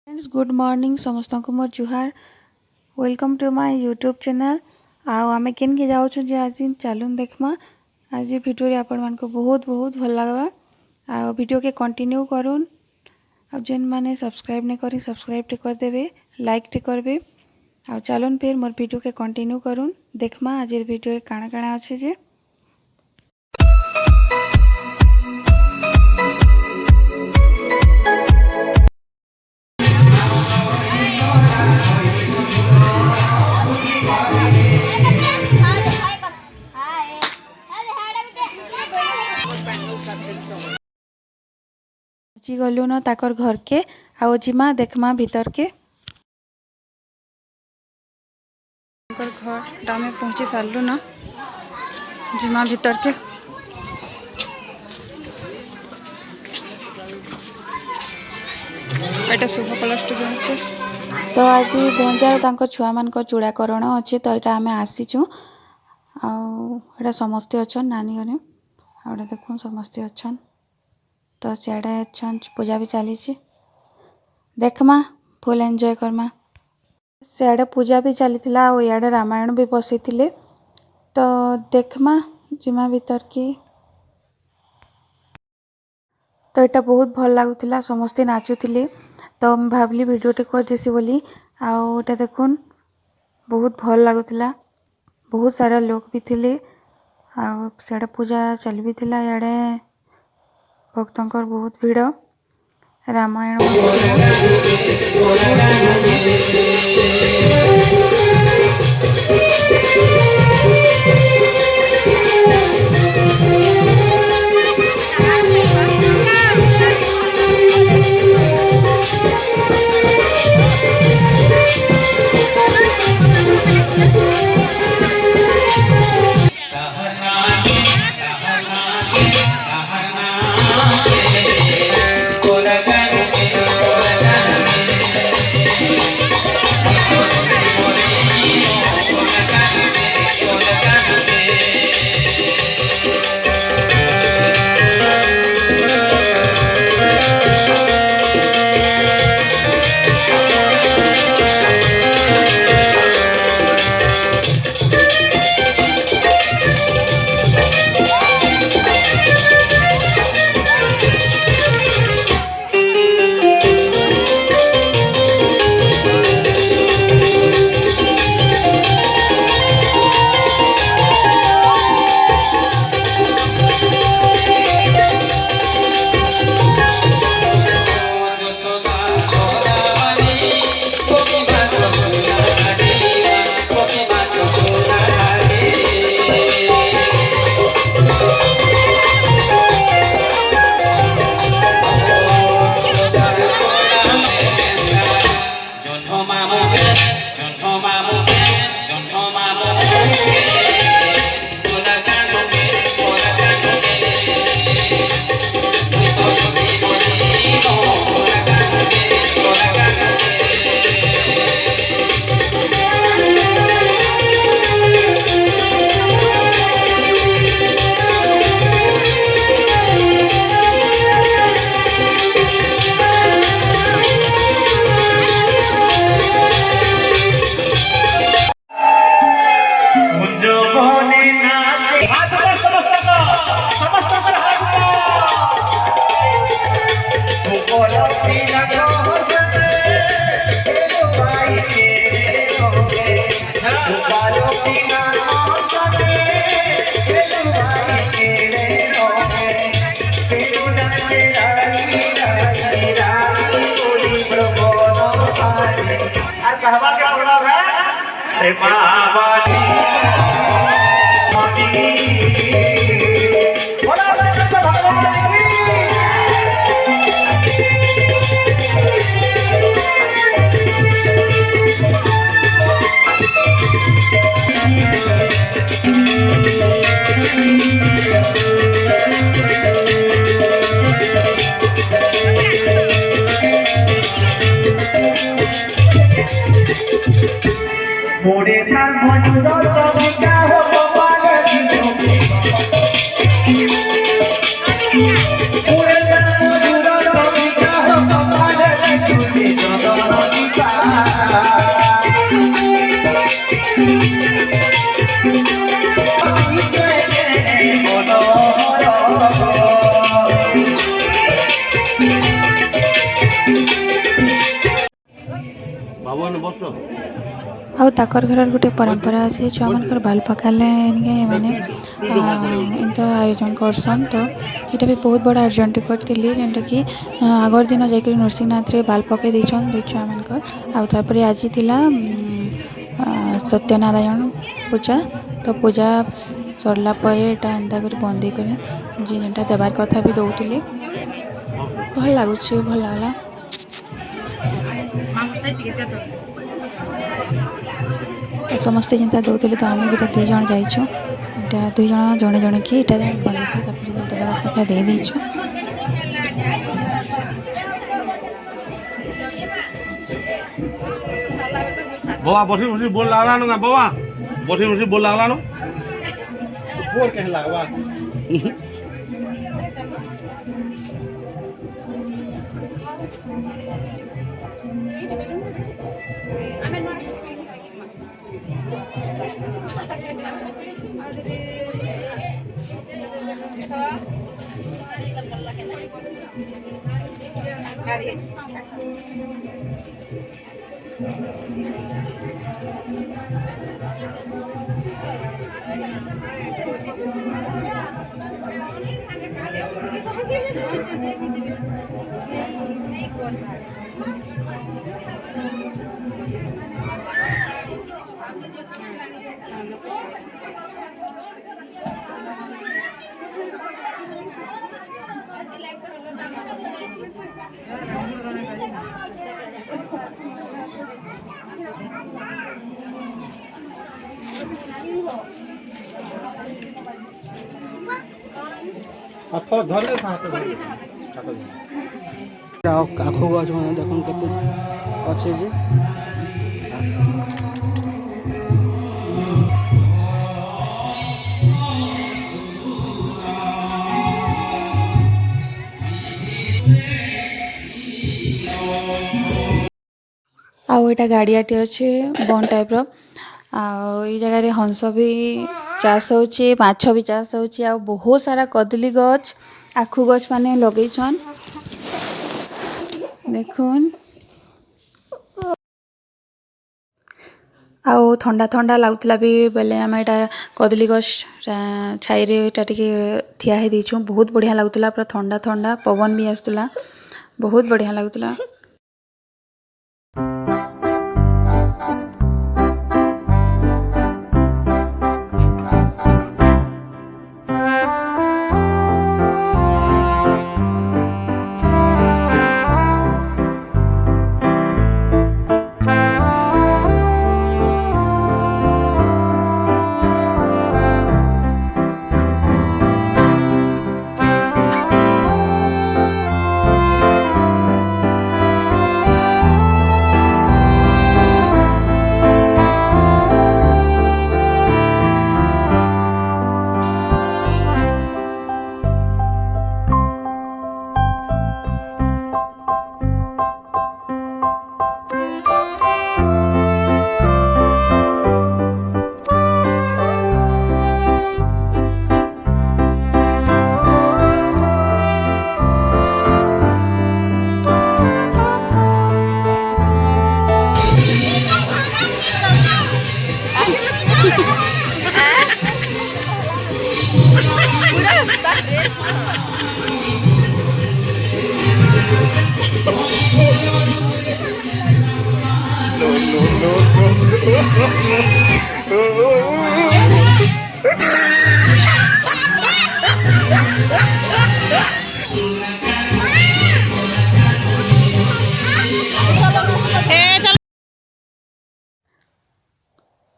Friends good morning समस्त को मोर जुहार welcome to my YouTube channel आमे केन के जाऊँ जे आज चलून देखमा आज भिडियो आपण मान को बहुत बहुत भल लगवा आ वीडियो के कंटिन्यू करूँ आ जेन माने सब्सक्राइब नहीं करी सब्सक्राइब टे कर देबे लाइक टे करबे आ चलून फिर मोर वीडियो के कंटिन्यू करूँ देखमा आज वीडियो काଣା काଣା अच्छे जे गलु न ताकर घर के आओ जिमा देखमा भीतर के घर डामे पहुँची सारू न जिमा भीतर के एटा शुभ कलस्ट जो अच्छे तो आज भंजार छुआ मान चूड़ाकरण अच्छे तो यहाँ आम आसीचु आटा समस्ते अच्छन नानी घरे आटा देखुन समस्ते अच्छन तो सियाड़े अच्छन पूजा भी चली देखमा फुल एंजॉय करमा सियाड़े पूजा भी चली इे रामायण भी बसई तो देखमा जिमा भीतर की तो यहाँ बहुत भल लगुला समस्ते नाचुले तो भाविली भिडियोटे करदेसी बोली आटा देखुन बहुत भल लगुला बहुत सारा लोग भी थे आड़े पूजा चली भी इे भक्तों बहुत भीड़ रामायण कहवा क्या मतलब है मोरे ना मजूर चबिका हो बाबा ଆଉ ତାକର ଘରର ଗୋଟେ ପରମ୍ପରା ଅଛି ଛୁଆମାନଙ୍କର ବାଲ୍ ପକାଲେ ନିକେ ମାନେ ଏମିତି ଆୟୋଜନ କରସନ୍ ତ ଏଇଟା ବି ବହୁତ ବଡ଼ ଆୟୋଜନଟେ କରିଥିଲି ଯେନ୍ଟାକି ଆଗର ଦିନ ଯାଇକରି ନୃସିଂହନାଥରେ ବାଲ୍ ପକାଇ ଦେଇଛନ୍ ଦୁଇ ଛୁଆମାନଙ୍କର ଆଉ ତାପରେ ଆଜି ଥିଲା ସତ୍ୟନାରାୟଣ ପୂଜା ତ ପୂଜା ସରିଲା ପରେ ଏଇଟା ଏନ୍ତା କରି ବନ୍ଦେଇ କରି ଯେ ଯେନ୍ଟା ଦେବାର କଥା ବି ଦଉଥିଲି ଭଲ ଲାଗୁଛି ଭଲ ଲାଗଲା ସମସ୍ତେ ଯେନ୍ତା ଦଉଥିଲେ ତ ଆମେ ବି ଏଇଟା 2 ଜଣ ଯାଇଛୁ ଏଇଟା 2 ଜଣ ଜଣେ ଜଣେ କି ଏଇଟା ବନେଇକରି ତାପରେ ଯେନ୍ଟା ଦେବାର କଥା ଦେଇଦେଇଛୁ बाबा बठी बठी बोल लागला ना बाबा बठी बठी बोल लागला ना बोल कहे लागवा धरले आखो गछ मैंने देखुन केते अच्छे जे ଆଉ ଏଇଟା ଗାଡ଼ିଆଟେ ଅଛି ବନ୍ ଟାଇପ୍ର ଆଉ ଏଇ ଜାଗାରେ ହଂସ ବି ଚାଷ ହେଉଛି ମାଛ ବି ଚାଷ ହେଉଛି ଆଉ ବହୁତ ସାରା କଦଳୀ ଗଛ ଆଖୁ ଗଛ ମାନେ ଲଗେଇଛନ୍ ଦେଖୁନ୍ ଆଉ ଥଣ୍ଡା ଥଣ୍ଡା ଲାଗୁଥିଲା ବି ବେଲେ ଆମେ ଏଇଟା କଦଳୀ ଗଛ ଛାଇରେ ଏଇଟା ଟିକେ ଠିଆ ହେଇଯାଇଛୁ ବହୁତ ବଢ଼ିଆ ଲାଗୁଥିଲା ପୁରା ଥଣ୍ଡା ଥଣ୍ଡା ପବନ ବି ଆସୁଥିଲା ବହୁତ ବଢ଼ିଆ ଲାଗୁଥିଲା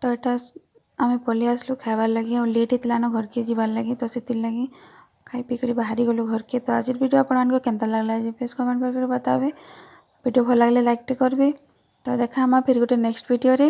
तो एटा आमे पलि आसलु खाइबार लगी और लेट होता न घर के जीवार लगी तो से लगी खाई पी कर बाहरी गलु घर के तो आज वीडियो आपको केनता लगला जे प्लीज कमेंट करके बतावे वीडियो भल लगे लाइक टे करबे तो देखा फिर गोटे नेक्स्ट वीडियो रे।